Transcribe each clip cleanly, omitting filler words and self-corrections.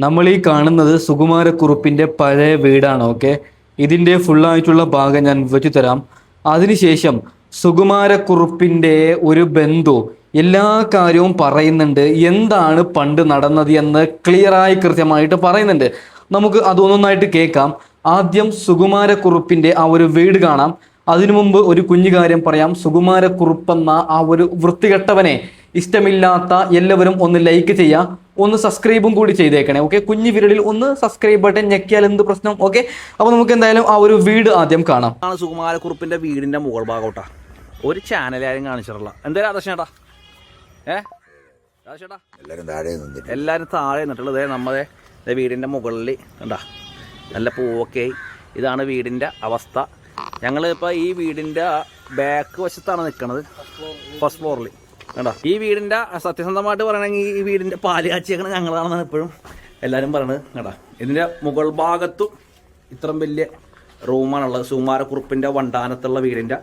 നമ്മൾ ഈ കാണുന്നത് സുകുമാരക്കുറുപ്പിന്റെ പഴയ വീടാണ്. ഓക്കെ, ഇതിന്റെ ഫുള്ളായിട്ടുള്ള ഭാഗം ഞാൻ വെച്ചു തരാം. അതിനുശേഷം സുകുമാരക്കുറുപ്പിന്റെ ഒരു ബന്ധു എല്ലാ കാര്യവും പറയുന്നുണ്ട്, എന്താണ് പണ്ട് നടന്നത് എന്ന് ക്ലിയറായി കൃത്യമായിട്ട് പറയുന്നുണ്ട്. നമുക്ക് അതൊന്നൊന്നായിട്ട് കേൾക്കാം. ആദ്യം സുകുമാരക്കുറുപ്പിന്റെ ആ ഒരു വീട് കാണാം. അതിനു മുമ്പ് ഒരു കുഞ്ഞു കാര്യം പറയാം. സുകുമാരക്കുറുപ്പെന്ന ആ ഒരു വൃത്തികെട്ടവനെ ഇഷ്ടമില്ലാത്ത എല്ലാവരും ഒന്ന് ലൈക്ക് ചെയ്യുക, ഒന്ന് സബ്സ്ക്രൈബും കൂടി ചെയ്തേക്കണേ. ഓക്കെ, കുഞ്ഞു വിരലിൽ ഒന്ന് സബ്സ്ക്രൈബ് ബട്ടൺ ഞെക്കിയാൽ എന്ത് പ്രശ്നം. ഓക്കെ, അപ്പോൾ നമുക്ക് എന്തായാലും ആ ഒരു വീട് ആദ്യം കാണാം. സുകുമാരക്കുറുപ്പിന്റെ വീടിന്റെ മുകൾ ഭാഗോട്ടാ ഒരു ചാനലാരും കാണിച്ചിട്ടില്ല. എന്തായാലും ആദർശേട്ടാ എല്ലാവരും താഴെ നിന്നിട്ടുള്ളത് നമ്മളെ വീടിന്റെ മുകളിൽ കണ്ടാ നല്ല പൂവൊക്കെ. ഇതാണ് വീടിന്റെ അവസ്ഥ. ഞങ്ങൾ ഇപ്പോൾ ഈ വീടിന്റെ ബാക്ക് വശത്താണ് നിൽക്കുന്നത്, ഫസ്റ്റ് ഫ്ലോറിൽ കണ്ടോ. ഈ വീടിന്റെ സത്യസന്ധമായിട്ട് പറയണമെങ്കിൽ ഈ വീടിന്റെ പാല് കാച്ചിയേക്കണ ഞങ്ങളാണെന്നാണ് എപ്പോഴും എല്ലാവരും പറയണത് കേട്ടോ. ഇതിന്റെ മുകൾ ഭാഗത്തും ഇത്രയും വലിയ റൂമാണുള്ളത്. സുകുമാരക്കുറുപ്പിന്റെ വണ്ടാനത്തുള്ള വീടിന്റെ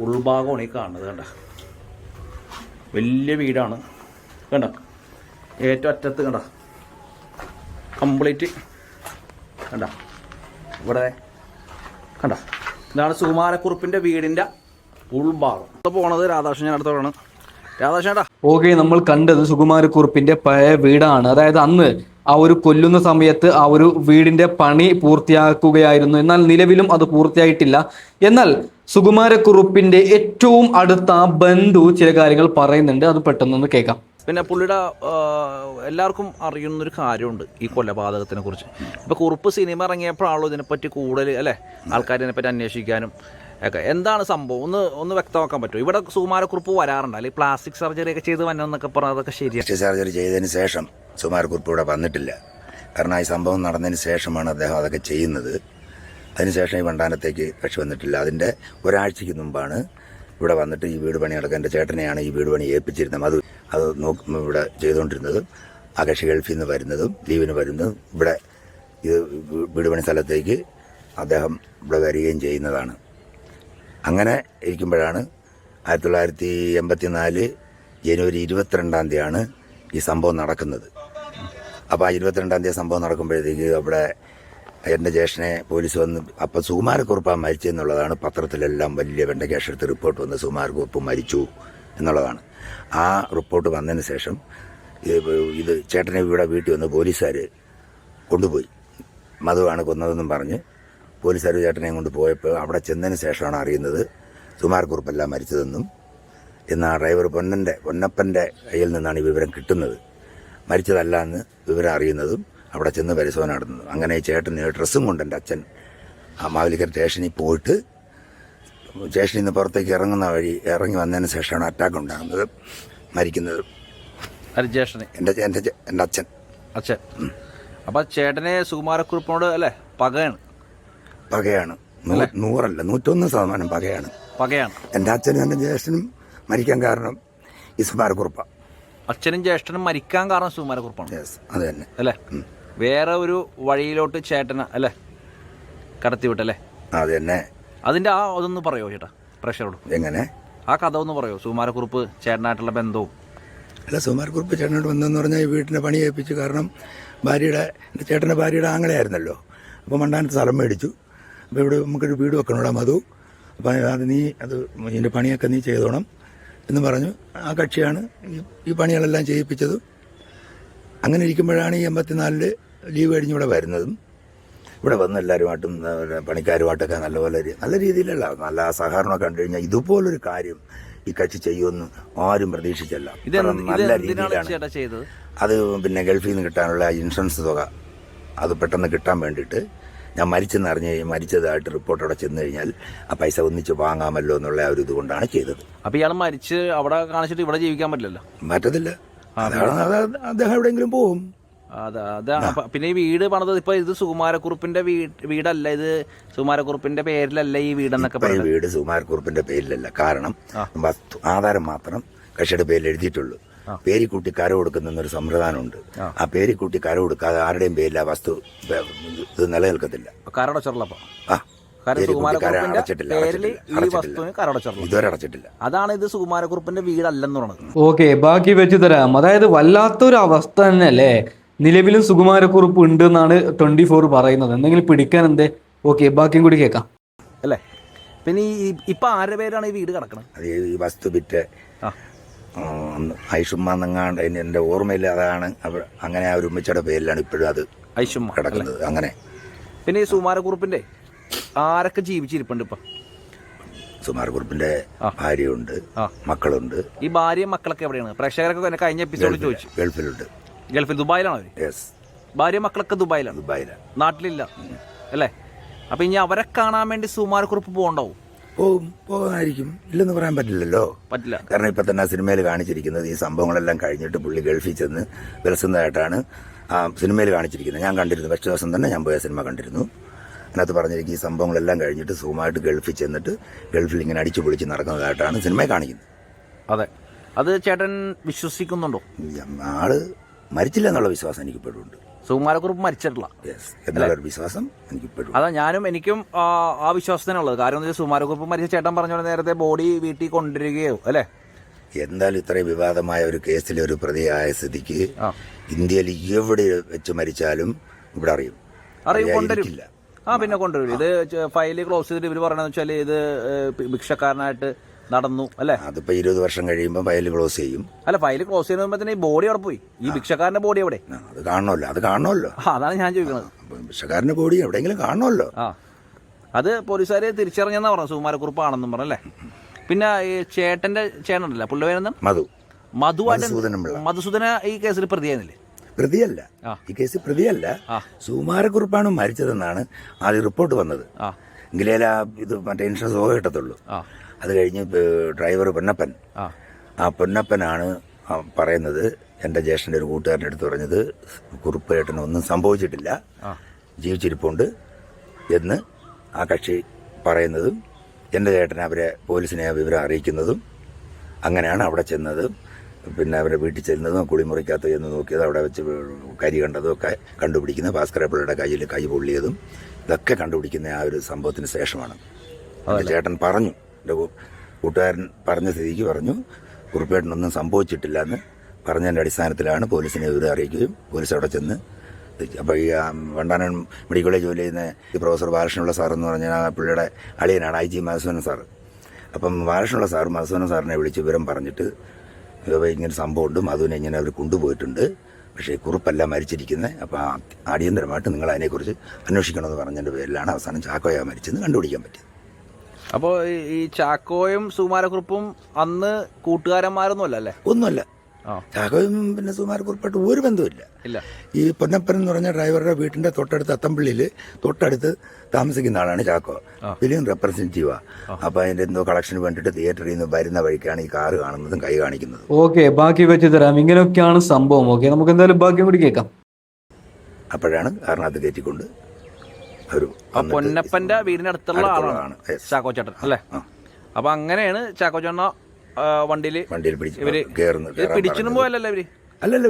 ഉൾഭാഗമാണ് ഈ കാണുന്നത് കണ്ടോ. വലിയ വീടാണ് കണ്ടോ. ഏറ്റവും അറ്റത്ത് കണ്ടോ കംപ്ലീറ്റ് കണ്ടോ. ഇവിടെ കണ്ടോ, ഇതാണ് സുകുമാരക്കുറുപ്പിന്റെ വീടിന്റെ ഉൾഭാഗം. പോണത് രാധാകൃഷ്ണൻ അടുത്തോടാണ്. രാധാകൃഷ്ണേട്ടാ, ഓക്കെ, നമ്മൾ കണ്ടത് സുകുമാരക്കുറുപ്പിന്റെ പഴയ വീടാണ്. അതായത് അന്ന് ആ ഒരു കൊല്ലുന്ന സമയത്ത് ആ ഒരു വീടിന്റെ പണി പൂർത്തിയാക്കുകയായിരുന്നു. എന്നാൽ നിലവിലും അത് പൂർത്തിയായിട്ടില്ല. എന്നാൽ സുകുമാരക്കുറുപ്പിന്റെ ഏറ്റവും അടുത്ത ബന്ധു ചില കാര്യങ്ങൾ പറയുന്നുണ്ട്, അത് പെട്ടെന്നൊന്ന് കേൾക്കാം. പിന്നെ പുള്ളിയുടെ എല്ലാവർക്കും അറിയുന്നൊരു കാര്യമുണ്ട് ഈ കൊലപാതകത്തിനെ കുറിച്ച്. ഇപ്പോൾ കുറുപ്പ് സിനിമ ഇറങ്ങിയപ്പോഴാണല്ലോ ഇതിനെപ്പറ്റി കൂടുതൽ അല്ലേ ആൾക്കാർ ഇതിനെപ്പറ്റി അന്വേഷിക്കാനും ഒക്കെ. എന്താണ് സംഭവം ഒന്ന് വ്യക്തമാക്കാൻ പറ്റുമോ? ഇവിടെ സുകുമാരക്കുറുപ്പ് വരാറുണ്ട്, അല്ലെങ്കിൽ പ്ലാസ്റ്റിക് സർജറി ഒക്കെ ചെയ്ത് വന്നതെന്നൊക്കെ പറഞ്ഞാൽ അതൊക്കെ ശരിയാണ്. പ്ലാസ്റ്റിക് സർജറി ചെയ്തതിന് ശേഷം സുകുമാരക്കുറുപ്പ് ഇവിടെ വന്നിട്ടില്ല. കാരണം ഈ സംഭവം നടന്നതിന് ശേഷമാണ് അദ്ദേഹം അതൊക്കെ ചെയ്യുന്നത്. അതിനുശേഷം ഈ വണ്ടാനത്തേക്ക് കക്ഷി വന്നിട്ടില്ല. അതിൻ്റെ ഒരാഴ്ചയ്ക്ക് മുമ്പാണ് ഇവിടെ വന്നിട്ട് ഈ വീട് പണി നടക്കാൻ എൻ്റെ ചേട്ടനെയാണ് ഈ വീട് പണി ഏൽപ്പിച്ചിരുന്നത്. അത് ഇവിടെ ചെയ്തുകൊണ്ടിരുന്നതും ആ കക്ഷി ഗൾഫിൽ നിന്ന് വരുന്നതും ലീവിന് വരുന്നതും ഇവിടെ ഇത് വീട് പണി സ്ഥലത്തേക്ക് അദ്ദേഹം ഇവിടെ വരികയും ചെയ്യുന്നതാണ്. അങ്ങനെ ഇരിക്കുമ്പോഴാണ് 1984 ജനുവരി 22 ഈ സംഭവം നടക്കുന്നത്. അപ്പോൾ ആ 22 സംഭവം നടക്കുമ്പോഴത്തേക്ക് അവിടെ എൻ്റെ ജ്യേഷ്ഠനെ പോലീസ് വന്ന്, അപ്പം സുകുമാരക്കുറുപ്പാണ് മരിച്ചെന്നുള്ളതാണ് പത്രത്തിലെല്ലാം വലിയ വെണ്ടക്കേഷെടുത്ത് റിപ്പോർട്ട് വന്ന് സുകുമാരക്കുറുപ്പ് മരിച്ചു എന്നുള്ളതാണ്. ആ റിപ്പോർട്ട് വന്നതിന് ശേഷം ഇത് ചേട്ടനെ ഇവിടെ വീട്ടിൽ വന്ന് പോലീസുകാർ കൊണ്ടുപോയി. മധുവാണ് കൊന്നതെന്നും പറഞ്ഞ് പോലീസുകാർ ചേട്ടനെ കൊണ്ട് പോയപ്പോൾ അവിടെ ചെന്നതിന് ശേഷമാണ് അറിയുന്നത് സുകുമാരക്കുറുപ്പല്ല മരിച്ചതെന്നും. എന്നാൽ ഡ്രൈവർ പൊന്നപ്പൻ്റെ കയ്യിൽ നിന്നാണ് ഈ വിവരം കിട്ടുന്നത്. മരിച്ചതല്ല എന്ന് വിവരം അറിയുന്നതും അവിടെ ചെന്ന് പരിശോധന നടത്തുന്നത്. അങ്ങനെ ഈ ചേട്ടന് ഡ്രസ്സും കൊണ്ട് എൻ്റെ അച്ഛൻ ആ മാവേലിക്കര സ്റ്റേഷനിൽ പോയിട്ട് സ്റ്റേഷനിൽ നിന്ന് പുറത്തേക്ക് ഇറങ്ങുന്ന വഴി ഇറങ്ങി വന്നതിന് ശേഷമാണ് അറ്റാക്ക് ഉണ്ടാകുന്നത്, മരിക്കുന്നത്. എൻ്റെ അച്ഛൻ. അപ്പം ചേട്ടനെ സുകുമാരക്കുറുപ്പിനോട് അല്ലേ പകയാണ്? 101% പകയാണ്. എൻ്റെ അച്ഛനും എൻ്റെ ജ്യേഷ്ഠനും മരിക്കാൻ കാരണം ഈ സുകുമാരക്കുറുപ്പാണ്. അച്ഛനും ജ്യേഷ്ഠനും മരിക്കാൻ കാരണം സുകുമാരക്കുറുപ്പാണ്. അത് തന്നെ അല്ലേ. വേറെ ഒരു വഴിയിലോട്ട് ചേട്ടന അല്ലേ കടത്തിവിട്ടല്ലേ? അത് തന്നെ. അതിൻ്റെ അതൊന്ന് പറയോ ചേട്ടാ പ്രേക്ഷകരോട്? എങ്ങനെ ആ കഥ ഒന്ന് പറയോ? സുകുമാരക്കുറുപ്പ് ചേട്ടനായിട്ടുള്ള ബന്ധവും. അല്ല, സുകുമാരക്കുറുപ്പ് ചേട്ടനോട് ബന്ധമെന്ന് പറഞ്ഞാൽ ഈ വീട്ടിൻ്റെ പണി ഏൽപ്പിച്ചു. കാരണം എൻ്റെ ചേട്ടൻ്റെ ഭാര്യയുടെ ആങ്ങളെയായിരുന്നല്ലോ. അപ്പോൾ മണ്ടാനത്ത് സ്ഥലം മേടിച്ചു. അപ്പോൾ ഇവിടെ നമുക്കൊരു വീട് വെക്കണോടാ മധു, അപ്പോൾ ഇതിൻ്റെ പണിയൊക്കെ നീ ചെയ്തോണം എന്ന് പറഞ്ഞു. ആ കക്ഷിയാണ് ഈ പണികളെല്ലാം ചെയ്യിപ്പിച്ചതും. അങ്ങനെ ഇരിക്കുമ്പോഴാണ് ഈ 84 ലീവ് കഴിഞ്ഞ് ഇവിടെ വരുന്നതും. ഇവിടെ വന്ന് എല്ലാവരുമായിട്ടും പണിക്കാരുമായിട്ടൊക്കെ നല്ല രീതിയിലല്ല നല്ല സഹകരണമൊക്കെ കണ്ടു കഴിഞ്ഞാൽ ഇതുപോലൊരു കാര്യം ഈ കക്ഷി ചെയ്യുമെന്ന് ആരും പ്രതീക്ഷിച്ചല്ല. നല്ല രീതിയിലാണ് അത്. പിന്നെ ഗൾഫിൽ നിന്ന് കിട്ടാനുള്ള ഇൻഷുറൻസ് തുക അത് പെട്ടെന്ന് കിട്ടാൻ വേണ്ടിയിട്ട് ഞാൻ മരിച്ചതായിട്ട് റിപ്പോർട്ട് അവിടെ ചെന്ന് കഴിഞ്ഞാൽ ആ പൈസ ഒന്നിച്ച് വാങ്ങാമല്ലോ എന്നുള്ള ആ ഒരു ഇതുകൊണ്ടാണ് ചെയ്തത്. അപ്പോൾ ഇയാൾ മരിച്ച് അവിടെ കാണിച്ചിട്ട് ഇവിടെ ജീവിക്കാൻ പറ്റില്ലല്ലോ? പറ്റത്തില്ല. അദ്ദേഹം എവിടെയെങ്കിലും പോകും. പിന്നെ ഈ വീട് പണിത് ഇപ്പൊ ഇത് സുകുമാരക്കുറുപ്പിന്റെ വീടല്ല, ഇത് സുകുമാരക്കുറുപ്പിന്റെ പേരിലല്ല ഈ വീടെന്നൊക്കെ പറയുന്നത്. വീട് സുകുമാരക്കുറുപ്പിന്റെ പേരിലല്ല. കാരണം ആധാരം മാത്രം കക്ഷിയുടെ പേരിൽ എഴുതിയിട്ടുള്ളൂ. പേരിക്കൂട്ടി കര കൊടുക്കുന്നൊരു സമ്പ്രദായമുണ്ട്. ആ പേരിക്കൂട്ടി കര കൊടുക്കാതെ ആരുടെയും പേരിൽ ആ വസ്തു ഇത് നിലനിൽക്കത്തില്ല. ഇതുവരെ അടച്ചിട്ടില്ല. അതാണ് ഇത് സുകുമാരക്കുറുപ്പിന്റെ വീടല്ലെന്ന് പറയുന്നത്. ഓക്കെ, ബാക്കി വെച്ച് തരാം. അതായത് വല്ലാത്തൊരു അവസ്ഥ തന്നെയല്ലേ. നിലവിലും സുകുമാരക്കുറുപ്പ് ഉണ്ട് എന്നാണ് 24 പറയുന്നത്. എന്തെങ്കിലും പിടിക്കാൻ എന്തേ? ഓക്കെ, ബാക്കിയും കൂടി കേൾക്കാം. അല്ലേ? പിന്നെ ഇപ്പൊ ആരുടെ പേരാണ് ഈ വീട് കിടക്കുന്നത്? അത് ഈ വസ്തു വിറ്റ് ഐഷുമ്മാന്നങ്ങാണ്ട് എൻ്റെ ഓർമ്മയിൽ അതാണ്. അങ്ങനെ ആ ഒരു ഉമ്മച്ചയുടെ പേരിലാണ് ഇപ്പോഴും അത് ഐഷുമ്മ കിടക്കുന്നത്. അങ്ങനെ പിന്നെ ഈ സുകുമാരക്കുറുപ്പിന്റെ ആരൊക്കെ ജീവിച്ചിരിപ്പുണ്ട് ഇപ്പൊ? സുകുമാരക്കുറുപ്പിന്റെ ഭാര്യയുണ്ട്, മക്കളുണ്ട്. ഈ ഭാര്യയും മക്കളൊക്കെ എവിടെയാണ്? പ്രേക്ഷകരൊക്കെ കഴിഞ്ഞ എപ്പിസോഡിൽ ചോദിച്ചു. ഗൾഫിലുണ്ട്. ഗൾഫിൽ, ദുബായിലാണോ അവര്? യെസ്. ഭാര്യ മക്കളൊക്കെ ദുബായിലാണ്. നാട്ടിലില്ല അല്ലേ? അപ്പൊ ഇനി അവരെ കാണാൻ വേണ്ടി സുകുമാരക്കുറുപ്പ് പോകണ്ടാവും? പോകാനായിരിക്കും, ഇല്ലെന്ന് പറയാൻ പറ്റില്ലല്ലോ. പറ്റില്ല. കാരണം ഇപ്പൊ തന്നെ സിനിമയിൽ കാണിച്ചിരിക്കുന്നത് ഈ സംഭവങ്ങളെല്ലാം കഴിഞ്ഞിട്ട് പുള്ളി ഗൾഫിൽ ചെന്ന് വിലസുന്നതായിട്ടാണ് ആ സിനിമയിൽ കാണിച്ചിരിക്കുന്നത്. ഞാൻ കണ്ടിരുന്നു, ഫസ്റ്റ് ദിവസം തന്നെ ഞാൻ പോയ സിനിമ കണ്ടിരുന്നു. അതിനകത്ത് പറഞ്ഞിരിക്കും ഈ സംഭവങ്ങളെല്ലാം കഴിഞ്ഞിട്ട് സുഖമായിട്ട് ഗൾഫിൽ ചെന്നിട്ട് ഗൾഫിൽ ഇങ്ങനെ അടിച്ചു പൊളിച്ച് നടക്കുന്നതായിട്ടാണ് സിനിമയിൽ കാണിക്കുന്നത്. അതെ, അത് ചേട്ടൻ വിശ്വസിക്കുന്നുണ്ടോ? ആള് മരിച്ചില്ല എന്നുള്ള വിശ്വാസം എനിക്കിപ്പോഴും ഉണ്ട്. സുകുമാരക്കുറുപ്പ് മരിച്ചിട്ടില്ല എന്നുള്ളൊരു വിശ്വാസം എനിക്കിപ്പോഴും. അതാ എനിക്കും ആ വിശ്വാസത്തിനുള്ളത്. കാരണം എന്താ വെച്ചാൽ സുകുമാരക്കുറുപ്പ് മരിച്ച ചേട്ടൻ പറഞ്ഞ നേരത്തെ ബോഡി വീട്ടിൽ കൊണ്ടുവരികയോ അല്ലേ? എന്തായാലും ഇത്രയും വിവാദമായ ഒരു കേസിലെ ഒരു പ്രതിയായ സ്ഥിതിക്ക് ഇന്ത്യയിൽ എവിടെ വെച്ച് മരിച്ചാലും ഇവിടെ അറിയും. കൊണ്ടുവരില്ല. പിന്നെ കൊണ്ടുവരും. ഇത് ഫയല് ക്ലോസ് ചെയ്തിട്ട് ഇവര് പറയണെന്ന് വെച്ചാൽ ഇത് ഭിക്ഷക്കാരനായിട്ട് നടന്നു അല്ലേ? അതിപ്പോ 20 വർഷം കഴിയുമ്പോൾ ഫയൽ ക്ലോസ് ചെയ്യും. അല്ല, ഫയൽ ക്ലോസ് ചെയ്യുമ്പോൾ തന്നെ ഈ ബോഡി അവിടെ പോയി. ഈ ഭിക്ഷക്കാരന്റെ ബോഡി എവിടെ? അത് കാണണമല്ലോ. അതാണ് ഞാൻ ചോദിക്കുന്നത്. ഭിക്ഷക്കാരന്റെ ബോഡി എവിടെയെങ്കിലും കാണണമല്ലോ. അത് പോലീസുകാര് തിരിച്ചറിഞ്ഞെന്നാ പറഞ്ഞു, സുകുമാരക്കുറുപ്പ് ആണെന്നും പറഞ്ഞല്ലേ. പിന്നെ ഈ ചേട്ടന്റെ ചേട്ടനുണ്ടല്ലോ, പുള്ളി പേരെന്താ? മധുസൂദന ഈ കേസിൽ പ്രതിയായിരുന്നില്ലേ? പ്രതിയല്ല, ഈ കേസിൽ പ്രതിയല്ല. സുകുമാരക്കുറുപ്പാണ് മരിച്ചതെന്നാണ് ആദ്യം റിപ്പോർട്ട് വന്നത്. എങ്കിലേ ഇത് മറ്റേ ഇൻഷുറൻസ് തുക കിട്ടത്തുള്ളൂ. അത് കഴിഞ്ഞ് ഡ്രൈവർ പൊന്നപ്പനാണ് പറയുന്നത്, എൻ്റെ ജ്യേഷ്ഠൻ്റെ ഒരു കൂട്ടുകാരൻ്റെ അടുത്ത് പറഞ്ഞത് കുറുപ്പേട്ടനൊന്നും സംഭവിച്ചിട്ടില്ല, ജീവിച്ചിരിപ്പുണ്ട് എന്ന് ആ കക്ഷി പറയുന്നതും എൻ്റെ ചേട്ടൻ അവരെ പോലീസിനെ വിവരം അറിയിക്കുന്നതും. അങ്ങനെയാണ് അവിടെ ചെന്നത്. പിന്നെ അവരെ വീട്ടിൽ ചെല്ലുന്നതും കുളിമുറിക്കകത്ത് ചെന്ന് നോക്കിയത്, അവിടെ വെച്ച് കരി കണ്ടതും ഒക്കെ കണ്ടുപിടിക്കുന്നത്, ഭാസ്കരപ്പിള്ളയുടെ കയ്യിൽ കൈ പൊള്ളിയതും ഇതൊക്കെ കണ്ടുപിടിക്കുന്ന ആ ഒരു സംഭവത്തിന് ശേഷമാണ്. എൻ്റെ ചേട്ടൻ പറഞ്ഞു, എൻ്റെ കൂട്ടുകാരൻ പറഞ്ഞ സ്ഥിതിക്ക് പറഞ്ഞു കുറുപ്പേട്ടനൊന്നും സംഭവിച്ചിട്ടില്ല എന്ന് പറഞ്ഞതിൻ്റെ അടിസ്ഥാനത്തിലാണ് പോലീസിനെ വിവരം അറിയിക്കുകയും പോലീസ് അവിടെ ചെന്ന്. അപ്പോൾ ഈ വണ്ടാനം മെഡിക്കൽ കോളേജ് ജോലി ചെയ്യുന്ന ഈ പ്രൊഫസർ ബാലകൃഷ്ണപിള്ള സാർ എന്ന് പറഞ്ഞാൽ പുള്ളിയുടെ അളിയനാണ് IG മധുസൂദനൻ സാർ. അപ്പം ബാലകൃഷ്ണപിള്ള സാർ മധുസൂദനൻ സാറിനെ വിളിച്ച് വിവരം പറഞ്ഞിട്ട് ഇങ്ങനെ സംഭവമുണ്ട്, മധുവിനെ ഇങ്ങനെ അവർ കൊണ്ടുപോയിട്ടുണ്ട്, പക്ഷേ കുറുപ്പല്ല മരിച്ചിരിക്കുന്നത്, അപ്പോൾ അടിയന്തരമായിട്ട് നിങ്ങൾ അതിനെക്കുറിച്ച് അന്വേഷിക്കണമെന്ന് പറഞ്ഞതിൻ്റെ പേരിലാണ് അവസാനം ചാക്കോയ മരിച്ചെന്ന് കണ്ടുപിടിക്കാൻ പറ്റിയത്. അപ്പോൾ ഈ ചാക്കോയും സുകുമാരക്കുറുപ്പും അന്ന് കൂട്ടുകാരന്മാരൊന്നും അല്ല അല്ലേ? ഒന്നുമല്ല. ചാക്കോയും പിന്നെ സുകുമാരക്കുറുപ്പായിട്ട് ഒരു ബന്ധമില്ല. ഈ പൊന്നപ്പൻ എന്ന് പറഞ്ഞ ഡ്രൈവറുടെ വീട്ടിന്റെ തൊട്ടടുത്ത് അത്തമ്പള്ളിയിൽ തൊട്ടടുത്ത് താമസിക്കുന്ന ആളാണ് ചാക്കോ. ഫിലിം റെപ്രസെന്റേറ്റീവാ. അപ്പൊ അതിന്റെ എന്തോ കളക്ഷന് വേണ്ടിയിട്ട് തിയേറ്ററിൽ നിന്ന് വരുന്ന വഴിക്കാണ് ഈ കാറ് കാണുന്നതും കൈ കാണിക്കുന്നതും. ഓക്കെ, ബാക്കി വെച്ച് തരാം. ഇങ്ങനെയൊക്കെയാണ് സംഭവം. ഓക്കെ, നമുക്ക് എന്തായാലും ബാക്കിയും കൂടി കേൾക്കാം. അപ്പോഴാണ് കാറിനകത്ത് കയറ്റിക്കൊണ്ട് ഒരു പൊന്നപ്പന്റെ വീടിന്റെ അടുത്തുള്ള ആളാണ് ചാക്കോ ചേട്ടൻ അല്ലേ? അപ്പൊ അങ്ങനെയാണ് ചാക്കോ ചേട്ടൻ വണ്ടിയിൽ പിടിച്ചിടും പോയല്ലേ ഇവര്? അല്ലല്ലോ,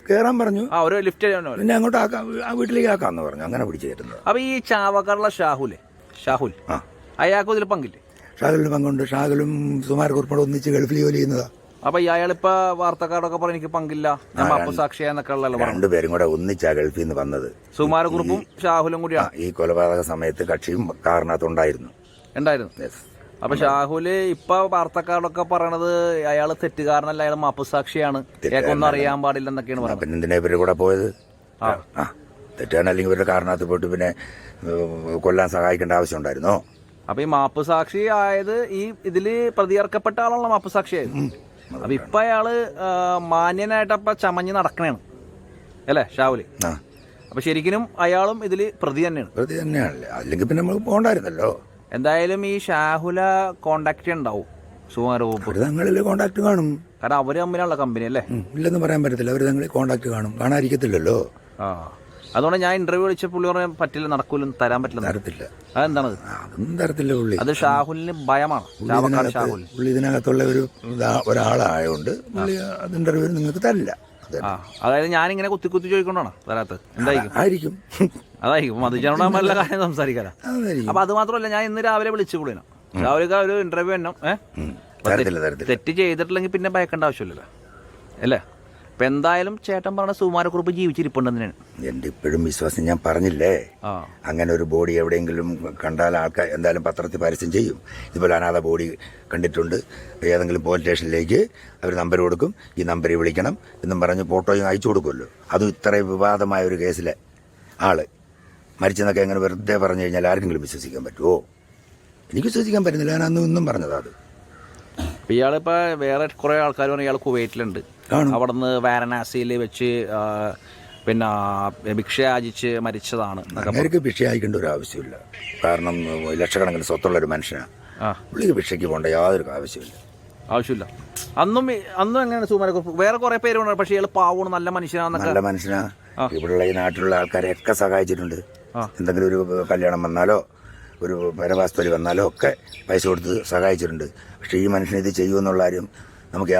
കയറാൻ പറഞ്ഞു. ഒരു ലിഫ്റ്റ് പിന്നെ അങ്ങോട്ട് ആക്കാം, ആ വീട്ടിലേക്ക് ആക്കാന്ന് പറഞ്ഞു. അങ്ങനെ പിടിച്ചു കയറ്റുന്നത്. അപ്പൊ ഈ ചാവക്കാടുള്ള ഷാഹുൽ അയാൾക്കും ഇതിൽ പങ്കില്ലേ? ഷാഹുലിന് പങ്കുണ്ട്. ഷാഹുലും സുകുമാരക്കുറുപ്പോട് ഒന്നിച്ച് ഗൾഫിൽ ജോലി ചെയ്യുന്നതാ. അപ്പൊ ഇയാളിപ്പോ വാർത്തക്കാരൊക്കെ പറഞ്ഞു എനിക്ക് പങ്കില്ല, ഞാൻ സാക്ഷിയാന്നൊക്കെ ഉള്ളല്ലോ. രണ്ടുപേരും കൂടെ ഒന്നിച്ചാ ഗൾഫിൽ നിന്ന് വന്നത്. സുകുമാരക്കുറുപ്പും ഷാഹുലും കൂടിയാണ്. ഈ കൊലപാതക സമയത്ത് കക്ഷിയും കാറിനകത്ത് ഉണ്ടായിരുന്നു. അപ്പൊ ഷാഹുല് ഇപ്പൊ വാർത്തക്കാരൊക്കെ പറയണത് അയാള് തെറ്റുകാരനല്ല, അയാൾ മാപ്പുസാക്ഷിയാണ്, ഒന്നും അറിയാൻ പാടില്ല എന്നൊക്കെയാണ് പറയുന്നത്. പിന്നെ എന്തിനാ ഇവര് കൂടെ പോയത്? തെറ്റാണല്ലെങ്കിൽ ഇവരുടെ കാറിനകത്ത് പോയിട്ട് പിന്നെ കൊല്ലാൻ സഹായിക്കേണ്ട ആവശ്യം ഉണ്ടായിരുന്നോ? അപ്പൊ ഈ മാപ്പുസാക്ഷി ആയത് ഈ ഇതില് പ്രതിയേർക്കപ്പെട്ട ആളാണല്ലോ മാപ്പുസാക്ഷിയായത്. അപ്പൊ ഇപ്പൊ അയാള് മാന്യനായിട്ടപ്പ ചമഞ്ഞ് നടക്കണേണ് അല്ലേ ഷാഹുല്? അപ്പൊ ശരിക്കും അയാളും ഇതില് പ്രതി തന്നെയാണ്. പ്രതി തന്നെയാണല്ലേ, അല്ലെങ്കിൽ പിന്നെ നമ്മൾ പോകണ്ടായിരുന്നല്ലോ. എന്തായാലും ഈ ഷാഹുല കോണ്ടാക്ട് ഉണ്ടാവും സുകുമാരക്കുറുപ്പ് തങ്ങളിൽ കോണ്ടാക്ട് കാണും. കാരണം അവര് തമ്മിലുള്ള കമ്പനി അല്ലേ? ഇല്ലെന്ന് പറയാൻ പറ്റത്തില്ല, അവര് തങ്ങളിൽ കോണ്ടാക്ട് കാണും, കാണാതിരിക്കത്തില്ലല്ലോ. അതുകൊണ്ട് ഞാൻ ഇന്റർവ്യൂ വിളിച്ച പുള്ളി പറയാൻ പറ്റില്ല, നടക്കൂല, തരാൻ പറ്റില്ല. അതെന്താണ്? അതൊന്നും തരത്തില്ല പുള്ളി. അത് ഷാഹുലിന് ഭയമാണ്. പുള്ളി ഇതിനകത്തുള്ള ഒരാളായതുകൊണ്ട് പുള്ളി അത് ഇന്റർവ്യൂ നിങ്ങൾക്ക് തരില്ല. അതായത് ഞാനിങ്ങനെ കുത്തി ചോദിക്കൊണ്ടാണ് തരാത്തത്. എന്തായിരിക്കും? അതായിരിക്കും മധുജനോട് നല്ല കാര്യം സംസാരിക്കാനാ. അപ്പൊ അത് മാത്രമല്ല, ഞാൻ ഇന്ന് രാവിലെ വിളിച്ചു പുള്ളിനാ. രാവിലെ ഒരു ഇന്റർവ്യൂ തന്നെ തെറ്റ് ചെയ്തിട്ടില്ലെങ്കിൽ പിന്നെ ഭയക്കേണ്ട ആവശ്യമില്ലല്ലോ അല്ലേ? അപ്പം എന്തായാലും ചേട്ടൻ പറഞ്ഞ സുകുമാരക്കുറുപ്പ് ജീവിച്ചിരിപ്പുണ്ടെന്ന് തന്നെയാണ് എൻ്റെ ഇപ്പോഴും വിശ്വാസം. ഞാൻ പറഞ്ഞില്ലേ, ആ അങ്ങനെ ഒരു ബോഡി എവിടെയെങ്കിലും കണ്ടാൽ ആൾക്കാർ എന്തായാലും പത്രത്തിൽ പരസ്യം ചെയ്യും. ഇതുപോലെ അനാഥ ബോഡി കണ്ടിട്ടുണ്ട്, ഏതെങ്കിലും പോലീസ് സ്റ്റേഷനിലേക്ക് അവർ നമ്പർ കൊടുക്കും, ഈ നമ്പറിൽ വിളിക്കണം എന്നും പറഞ്ഞ് ഫോട്ടോയും അയച്ചു കൊടുക്കുമല്ലോ. അതും ഇത്രയും വിവാദമായ ഒരു കേസിലെ ആള് മരിച്ചെന്നൊക്കെ എങ്ങനെ വെറുതെ പറഞ്ഞു കഴിഞ്ഞാൽ ആർക്കെങ്കിലും വിശ്വസിക്കാൻ പറ്റുമോ? എനിക്ക് വിശ്വസിക്കാൻ പറ്റുന്നില്ല. ഞാൻ അന്നും ഇന്നും പറഞ്ഞതാ അത്. ഇയാളിപ്പോൾ വേറെ കുറേ ആൾക്കാർ പറഞ്ഞാൽ ഇയാൾ കുവൈറ്റിലുണ്ട്, അവിടെ നിന്ന് വാരണാസിയിൽ വെച്ച് പിന്നെ ഭിക്ഷ യാചിച്ച് മരിച്ചതാണ്. അങ്ങനെയൊക്കെ ഭിക്ഷ അയക്കേണ്ട ഒരു ആവശ്യമില്ല. കാരണം ലക്ഷക്കണക്കിന് സ്വത്തുള്ള ഒരു മനുഷ്യനാണ്. പുള്ളിക്ക് ഭിക്ഷയ്ക്ക് പോകേണ്ട യാതൊരു ആവശ്യമില്ല. അന്നും എങ്ങനെയാണ് സുകുമാരക്കുറുപ്പ്? വേറെ കുറെ പേര് ഉണ്ട്, പക്ഷേ ഇയാൾ പാവമാണ്, നല്ല മനുഷ്യനാണെന്നൊക്കെ. നല്ല മനുഷ്യനാ. ഇവിടെയുള്ള ഈ നാട്ടിലുള്ള ആൾക്കാരെയൊക്കെ സഹായിച്ചിട്ടുണ്ട്. എന്തെങ്കിലും ഒരു കല്യാണം വന്നാലോ ഒരു പരവാസ്തോലി വന്നാലോ ഒക്കെ പൈസ കൊടുത്ത് സഹായിച്ചിട്ടുണ്ട്. പക്ഷേ ഈ മനുഷ്യൻ ഇത് ചെയ്യുമെന്നുള്ള കാര്യം നമുക്ക്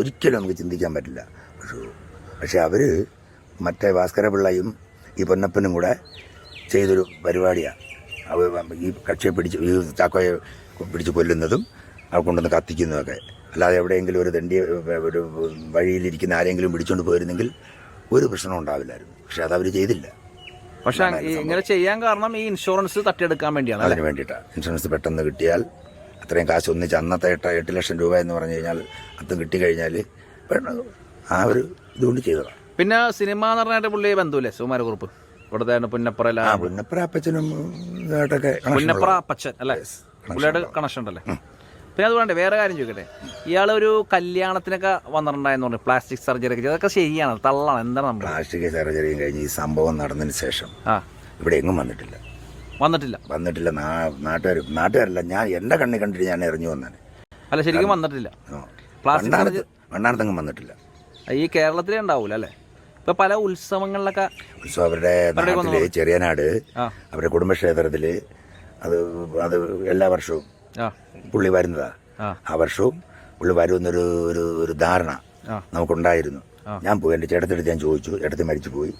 ഒരിക്കലും നമുക്ക് ചിന്തിക്കാൻ പറ്റില്ല. പക്ഷെ അവർ മറ്റേ ഭാസ്കര പിള്ളയും ഈ പൊന്നപ്പനും കൂടെ ചെയ്തൊരു പരിപാടിയാണ്. ഈ കക്ഷിയെ പിടിച്ച് ഈ ചാക്കോയെ പിടിച്ച് കൊല്ലുന്നതും അവ കൊണ്ടുവന്ന് കത്തിക്കുന്നതൊക്കെ. അല്ലാതെ എവിടെയെങ്കിലും ഒരു വഴിയിലിരിക്കുന്ന ആരെങ്കിലും പിടിച്ചുകൊണ്ട് പോയിരുന്നെങ്കിൽ ഒരു പ്രശ്നം ഉണ്ടാവില്ലായിരുന്നു. പക്ഷെ അതവർ ചെയ്തില്ല. പക്ഷെ ഇങ്ങനെ ചെയ്യാൻ കാരണം ഈ ഇൻഷുറൻസ് തട്ടിയെടുക്കാൻ വേണ്ടിയാണ്. അതിന് വേണ്ടിയിട്ടാണ്. ഇൻഷുറൻസ് പെട്ടെന്ന് കിട്ടിയാൽ അത്രയും കാശ് ഒന്നിച്ച് അന്നത്തെ 8 ലക്ഷം രൂപ എന്ന് പറഞ്ഞു കഴിഞ്ഞാൽ അതും കിട്ടിക്കഴിഞ്ഞാൽ ആ ഒരു ഇതുകൊണ്ട് ചെയ്തതാണ്. പിന്നെ സിനിമ എന്ന് പറഞ്ഞാൽ പുള്ളി ബന്ധുല്ലേ സുകുമാരക്കുറുപ്പ്? ഇവിടുത്തെ പുന്നപ്ര അപ്പച്ചനും പുന്നപ്ര അപ്പച്ചൻ അല്ലേ, പുള്ളിയുടെ കണക്ഷൻ ഉണ്ടല്ലേ. പിന്നെ അതുകൊണ്ട് വേറെ കാര്യം ചോദിക്കട്ടെ, ഇയാളൊരു കല്യാണത്തിനൊക്കെ വന്നിട്ടുണ്ടായെന്ന് പറഞ്ഞു, പ്ലാസ്റ്റിക് സർജറി ഒക്കെ. അതൊക്കെ ശരിയാണ്, തള്ളാണ്? എന്താണ് നമ്മൾ പ്ലാസ്റ്റിക് സർജറിയും കഴിഞ്ഞ് ഈ സംഭവം നടന്നതിന് ശേഷം ഇവിടെ എങ്ങും വന്നിട്ടില്ല. നാട്ടുകാരല്ല, ഞാൻ എന്റെ കണ്ണി കണ്ടിട്ട് ഞാൻ ഇറങ്ങി വന്നാണ്. അല്ല ശരിക്കും വന്നിട്ടില്ല, വണ്ണാനത്തെങ്ങും വന്നിട്ടില്ല. ഈ കേരളത്തിലേ ഉണ്ടാവൂല അല്ലേ? ഇപ്പൊ പല ഉത്സവങ്ങളിലൊക്കെ അവരുടെ നാട്ടില് ചെറിയനാട് അവരുടെ കുടുംബക്ഷേത്രത്തില് അത് എല്ലാ വർഷവും പുള്ളി വരുന്നതാ. ആ വർഷവും പുള്ളി വരുമെന്നൊരു ഒരു ധാരണ നമുക്കുണ്ടായിരുന്നു. ഞാൻ പോയി എൻ്റെ ചേട്ടത്തിനടുത്ത് ഞാൻ ചോദിച്ചു, ചേട്ടത്തി മരിച്ചു പോയി,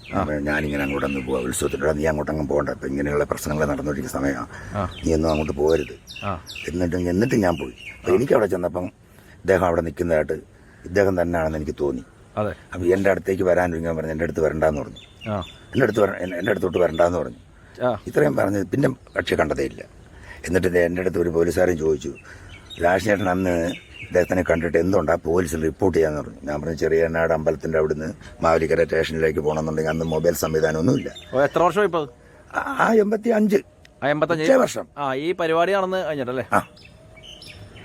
ഞാനിങ്ങനെ അങ്ങോട്ടൊന്ന് പോവാം ഉത്സവത്തിലൂടെ, നീ അങ്ങോട്ടങ്ങ് പോകണ്ട, ഇപ്പം ഇങ്ങനെയുള്ള പ്രശ്നങ്ങൾ നടന്നുകൊണ്ടിരിക്കുന്ന സമയമാണ്, നീ ഒന്നും അങ്ങോട്ട് പോകരുത്. എന്നിട്ട് ഞാൻ പോയി. അപ്പോൾ എനിക്കവിടെ ചെന്നപ്പം ഇദ്ദേഹം അവിടെ നിൽക്കുന്നതായിട്ട് ഇദ്ദേഹം തന്നെയാണെന്ന് എനിക്ക് തോന്നി. അപ്പം എൻ്റെ അടുത്തേക്ക് വരാൻ ഞാൻ പറഞ്ഞു, എൻ്റെ അടുത്ത് വരണ്ടെന്ന് പറഞ്ഞു, എൻ്റെ അടുത്തോട്ട് വരണ്ടെന്ന് പറഞ്ഞു. ഇത്രയും പറഞ്ഞ് പിന്നെ കക്ഷി കണ്ടതേ ഇല്ല. എന്നിട്ട് എൻ്റെ അടുത്ത് ഒരു പോലീസുകാരൻ ചോദിച്ചു, രാജേട്ടൻ അന്ന് ഇദ്ദേഹത്തിനെ കണ്ടിട്ട് എന്തുകൊണ്ടാ പോലീസിൽ റിപ്പോർട്ട് ചെയ്യാന്ന് പറഞ്ഞു. ഞാൻ പറഞ്ഞു, ചെറിയനാട് അമ്പലത്തിൻ്റെ അവിടുന്ന് മാവേലിക്കര സ്റ്റേഷനിലേക്ക് പോകണമെന്നുണ്ടെങ്കിൽ അന്ന് മൊബൈൽ സംവിധാനമൊന്നുമില്ല. എത്ര വർഷം ഇപ്പോൾ? 85 വർഷം. ഈ പരിപാടി നടന്ന് കഴിഞ്ഞിട്ടല്ലേ?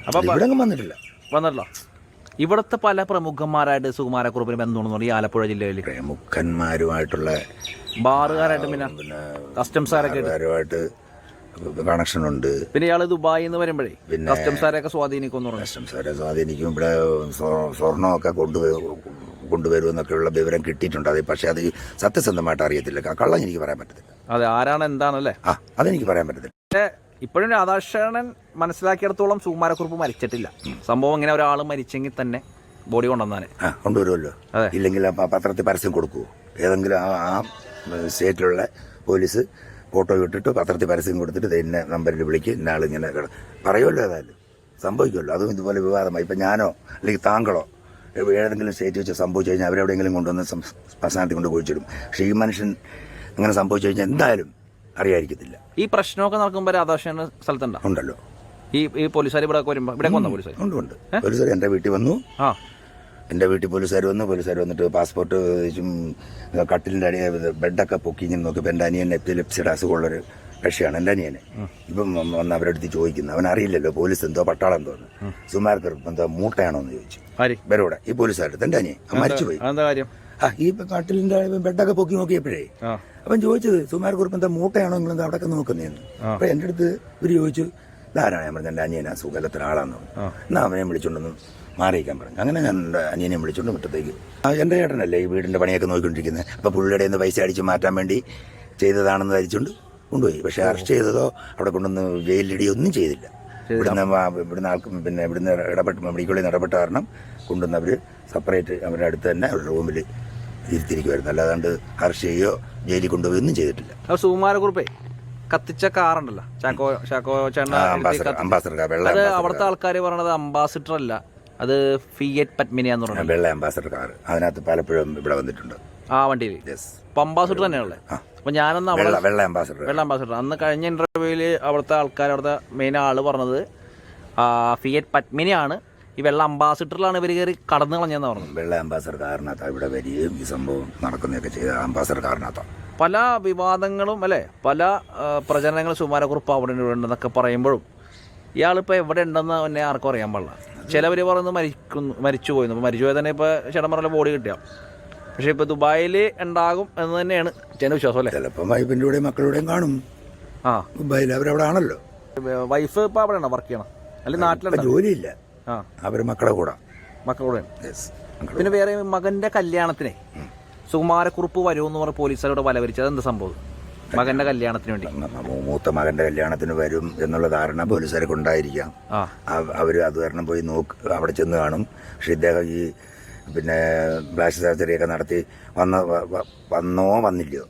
അപ്പം ഇവിടെ വന്നിട്ടില്ല. ഇവിടുത്തെ പല പ്രമുഖന്മാരായിട്ട് സുകുമാരക്കുറുപ്പിന് ബന്ധമുണ്ടെന്ന് ഈ ആലപ്പുഴ ജില്ലയിൽ പ്രമുഖന്മാരുമായിട്ടുള്ള ബാറുകാരായിട്ട് പിന്നെ കസ്റ്റംസുകാരുമായിട്ട് കണക്ഷൻ ഉണ്ട്. പിന്നെ ഇയാള് ദുബായിൽ നിന്ന് വരുമ്പോഴേ കസ്റ്റംസുകാരെയൊക്കെ സ്വാധീനിക്കും. കസ്റ്റംസുകാരെ സ്വാധീനിക്കും. ഇവിടെ സ്വർണ്ണമൊക്കെ കൊണ്ടുവരുമെന്നൊക്കെയുള്ള വിവരം കിട്ടിയിട്ടുണ്ട്. അത് പക്ഷെ അത് സത്യസന്ധമായിട്ട് അറിയത്തില്ല. കള്ളം എനിക്ക് പറയാൻ പറ്റത്തില്ല. അതെ, ആരാണ് എന്താണല്ലേ അതെനിക്ക് പറയാൻ പറ്റത്തില്ല. ഇപ്പോഴും രാധാകൃഷ്ണൻ മനസ്സിലാക്കിയിടത്തോളം സുകുമാരക്കുറുപ്പ് മരിച്ചിട്ടില്ല. സംഭവം ഇങ്ങനെ ഒരാൾ മരിച്ചെങ്കിൽ തന്നെ ബോഡി കൊണ്ടുവന്നാനെ കൊണ്ടുവരുമല്ലോ. ഇല്ലെങ്കിൽ പത്രത്തിൽ പരസ്യം കൊടുക്കുമോ? ഏതെങ്കിലും ആ സ്റ്റേറ്റിലുള്ള പോലീസ് ഫോട്ടോ ഇട്ടിട്ട് പത്രത്തിൽ പരസ്യം കൊടുത്തിട്ട് ഇന്ന നമ്പറിൽ വിളിക്ക്, ഇന്ന ആളിങ്ങനെ പറയുമല്ലോ, ഏതായാലും സംഭവിക്കുമല്ലോ. അതും ഇതുപോലെ വിവാദമായി. ഇപ്പം ഞാനോ അല്ലെങ്കിൽ താങ്കളോ ഏതെങ്കിലും സ്റ്റേറ്റ് വെച്ച് സംഭവിച്ചു കഴിഞ്ഞാൽ അവരെവിടെയെങ്കിലും കൊണ്ടുവന്ന് ശ്മശാനത്തിൽ കൊണ്ട് കുഴിച്ചിടും. പക്ഷേ ഈ മനുഷ്യൻ അങ്ങനെ സംഭവിച്ചു കഴിഞ്ഞാൽ എന്തായാലും അറിയാതിരിക്കത്തില്ല. ഈ പ്രശ്നമൊക്കെ നടക്കുമ്പോൾ രാധാകൃഷ്ണൻ സ്ഥലത്തുണ്ടോ? ഉണ്ടല്ലോ. ഈ പോലീസുകാർ ഇവിടെ വരുമ്പോൾ ഇവിടെ വന്ന പോലീസുകാർ ഉണ്ട്. പോലീസുകാർ എൻ്റെ വീട്ടിൽ വന്നു. എൻ്റെ വീട്ടിൽ പോലീസുകാർ വന്നിട്ട് പാസ്പോർട്ട് കട്ടിലിൻ്റെ ബെഡൊക്കെ പൊക്കി ഇങ്ങനെ നോക്കിയപ്പോൾ എൻ്റെ അനിയൻ എപ്പിലെപ്സിയുടെ അസുഖമുള്ളൊരു കക്ഷിയാണ് എൻ്റെ അനിയനെ. ഇപ്പം വന്ന് അവരുടെ അടുത്ത് ചോദിക്കുന്നു, അവനറിയില്ലല്ലോ പോലീസ് എന്തോ പട്ടാളം എന്തോന്ന്, സുകുമാരക്കുറുപ്പ് എന്തോ മൂട്ടയാണോ എന്ന് ചോദിച്ചു. ഇവരോടെ ഈ പോലീസുകാരുടെ എൻ്റെ അനിയൻ മരിച്ചുപോയി. ഈ കട്ടിലിൻ്റെ ബെഡൊക്കെ പൊക്കി നോക്കിയപ്പോഴേ അപ്പം ചോദിച്ചത്, സുകുമാരക്കുറുപ്പ് എന്താ മൂട്ടയാണോ നിങ്ങളെന്താ അവിടെയൊക്കെ നോക്കുന്നതെന്ന്. അപ്പം എൻ്റെ അടുത്ത് ഇവർ ചോദിച്ചു, ധാരാളം. ഞാൻ പറഞ്ഞു, എൻ്റെ അനിയനാ സുഖലത്തിന് ആളാന്ന് പറഞ്ഞു. എന്നാൽ അവനെ വിളിച്ചുകൊണ്ടൊന്ന് മാറിയിക്കാൻ പറഞ്ഞു. അങ്ങനെ ഞാൻ എൻ്റെ അനിയനെ വിളിച്ചുകൊണ്ട് മുറ്റത്തേക്ക്. എൻ്റെ ചേട്ടനല്ലേ ഈ വീടിൻ്റെ പണിയൊക്കെ നോക്കിക്കൊണ്ടിരിക്കുന്നത്. അപ്പോൾ പുള്ളിയുടെ നിന്ന് പൈസ അടിച്ച് മാറ്റാൻ വേണ്ടി ചെയ്തതാണെന്ന് ധരിച്ചുകൊണ്ട് കൊണ്ടുപോയി. പക്ഷേ അറസ്റ്റ് ചെയ്തതോ അവിടെ കൊണ്ടുവന്ന് ജയിലിലിടിയോ ഒന്നും ചെയ്തില്ല. ഇവിടുന്ന് ആൾക്ക് പിന്നെ ഇവിടുന്ന് മെഡിക്കലിൽ നിന്ന് ഇടപെട്ട കാരണം കൊണ്ടുവന്ന് അവർ സെപ്പറേറ്റ് അവരുടെ അടുത്ത് തന്നെ അവരുടെ റൂമിൽ ഇരുത്തിരിക്കുമായിരുന്നു. അല്ലാതാണ്ട് അറസ്റ്റ് ചെയ്യുകയോ ജയിലിൽ കൊണ്ടുപോയി ഒന്നും ചെയ്തിട്ടില്ല. സുകുമാരക്കുറുപ്പേ കത്തിച്ച കാറുണ്ടല്ലോ, ചാക്കോ ചേട്ടൻ, അംബാസഡർ അത് അവിടുത്തെ ആൾക്കാർ പറയണത് അംബാസിഡർ അല്ല, അത് ഫിയറ്റ് പത്മിനിയാന്ന് പറഞ്ഞു. വെള്ള അംബാസഡർ കാർ അതിനകത്ത് പലപ്പോഴും ഇവിടെ വന്നിട്ടുണ്ട്. ആ വണ്ടിയിൽ അംബാസഡർ തന്നെയാണുള്ളത്. അപ്പോൾ ഞാനന്ന് അവിടെ വെള്ള അംബാസഡർ അന്ന് കഴിഞ്ഞ ഇൻ്റർവ്യൂവിൽ അവിടുത്തെ ആൾക്കാർ, അവിടുത്തെ മെയിൻ ആൾ പറഞ്ഞത് ഫിയറ്റ് പത്മിനിയാണ്, ഈ വെള്ള അംബാസഡറിലാണ് ഇവർ കയറി കടന്നു കളഞ്ഞതെന്ന് പറഞ്ഞു. വെള്ള അംബാസഡർ കാറിനകത്ത് ഇവിടെ വരികയും ഈ സംഭവം നടക്കുന്നതൊക്കെ ചെയ്ത അംബാസഡർ കാറിനകത്താണ്. പല വിവാദങ്ങളും അല്ലേ, പല പ്രചരണങ്ങളും സുകുമാരക്കുറുപ്പ് അവിടെ ഉണ്ടെന്നൊക്കെ പറയുമ്പോഴും ഇയാളിപ്പോൾ എവിടെ ഉണ്ടെന്ന് തന്നെ ആർക്കും അറിയാൻ പാടില്ല. ചിലവർ പറയുന്നത് മരിച്ചു പോയിരുന്നു. അപ്പോൾ മരിച്ചു പോയാൽ തന്നെ ഇപ്പോൾ ചേട്ടന്മാരുടെ ബോഡി കിട്ടിയ, പക്ഷേ ഇപ്പോൾ ദുബായിൽ ഉണ്ടാകും എന്ന് തന്നെയാണ് ചേട്ടൻ്റെ വിശ്വാസം അല്ലേ? ചിലപ്പം വൈഫിൻ്റെ കൂടെയും മക്കളുടെയും കാണും. ആ, ദുബായിൽ അവരവിടെ ആണല്ലോ. വൈഫ് ഇപ്പോൾ അവിടെയാണോ വർക്ക് ചെയ്യണം, അല്ലെങ്കിൽ നാട്ടിലുണ്ടോ? ജോലിയില്ല, ആ, അവർ മക്കളുടെ കൂടെ. പിന്നെ വേറെ മകൻ്റെ കല്യാണത്തിനെ സുകുമാരക്കുറുപ്പ് വരുമെന്ന് പറഞ്ഞ് പോലീസുകാരോട് വലവരിച്ചത് എന്ത് സംഭവം? മകന്റെ കല്യാണത്തിന് വേണ്ടി, മൂത്ത മകന്റെ കല്യാണത്തിന് വരും എന്നുള്ള ധാരണ പോലീസുകാർക്ക് ഉണ്ടായിരിക്കാം. അവർ അത് കാരണം പോയി അവിടെ ചെന്ന് കാണും. പക്ഷെ ഇദ്ദേഹം ഈ പിന്നെ ഫ്ലാഷ് സർജറിയൊക്കെ നടത്തി വന്നോ വന്നില്ലയോ,